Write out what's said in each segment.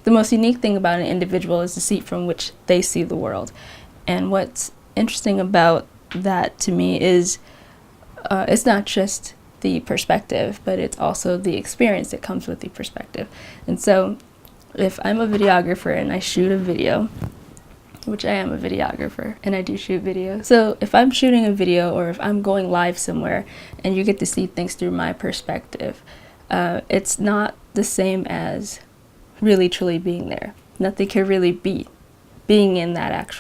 the most unique thing about an individual is the seat from which they see the world. And what's interesting about that to me is it's not just the perspective, but it's also the experience that comes with the perspective. And so if I'm a videographer and I shoot a video, which I am a videographer and I do shoot video. So if I'm shooting a video or if I'm going live somewhere and you get to see things through my perspective, it's not the same as really truly being there. Nothing can really beat being in that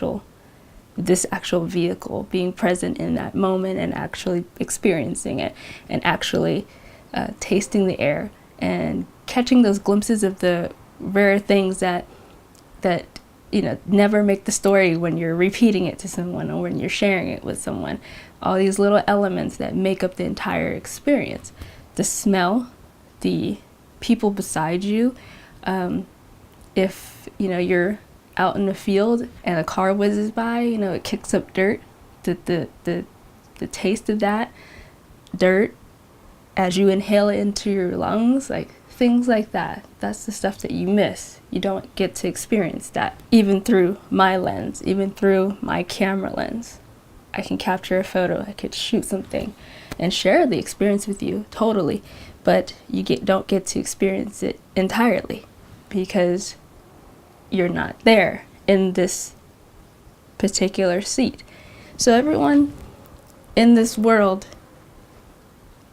this actual vehicle, being present in that moment and actually experiencing it and actually tasting the air and catching those glimpses of the rare things that never make the story when you're repeating it to someone or when you're sharing it with someone. All these little elements that make up the entire experience. The smell, the people beside you. If you're out in the field and a car whizzes by, it kicks up dirt. The taste of that dirt as you inhale it into your lungs, like things like that. That's the stuff that you miss. You don't get to experience that. Even through my lens, even through my camera lens. I can capture a photo, I could shoot something and share the experience with you totally, but you don't get to experience it entirely because you're not there in this particular seat. So everyone in this world,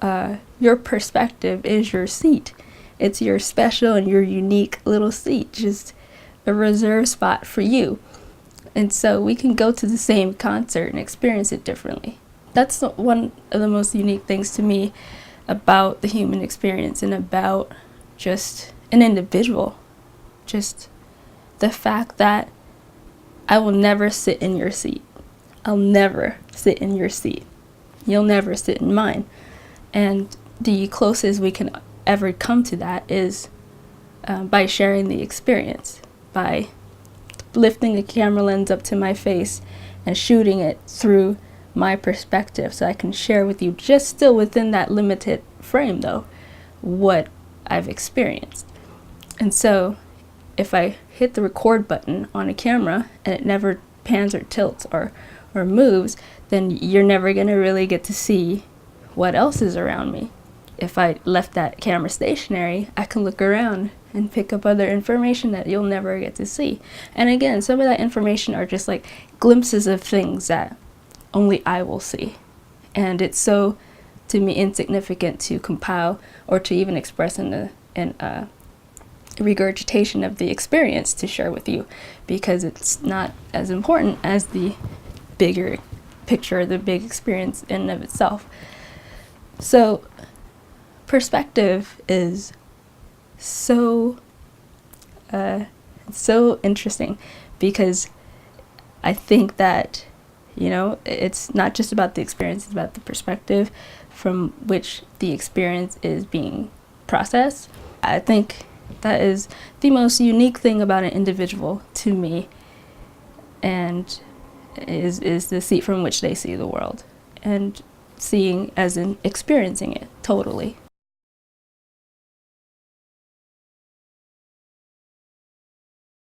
your perspective is your seat. It's your special and your unique little seat, just a reserved spot for you. And so we can go to the same concert and experience it differently. That's one of the most unique things to me about the human experience and about just an individual. Just the fact that I will never sit in your seat. I'll never sit in your seat. You'll never sit in mine. And the closest we can ever come to that is by sharing the experience, by lifting the camera lens up to my face and shooting it through my perspective so I can share with you, just still within that limited frame though, what I've experienced. And so if I hit the record button on a camera and it never pans or tilts or moves, then you're never going to really get to see what else is around me. If I left that camera stationary, I can look around and pick up other information that you'll never get to see. And again, some of that information are just like glimpses of things that only I will see. And it's so, to me, insignificant to compile or to even express in a regurgitation of the experience to share with you, because it's not as important as the bigger picture, the big experience in and of itself. So perspective is so interesting, because I think that it's not just about the experience, it's about the perspective from which the experience is being processed. I think that is the most unique thing about an individual to me, and is the seat from which they see the world, and seeing as in experiencing it totally.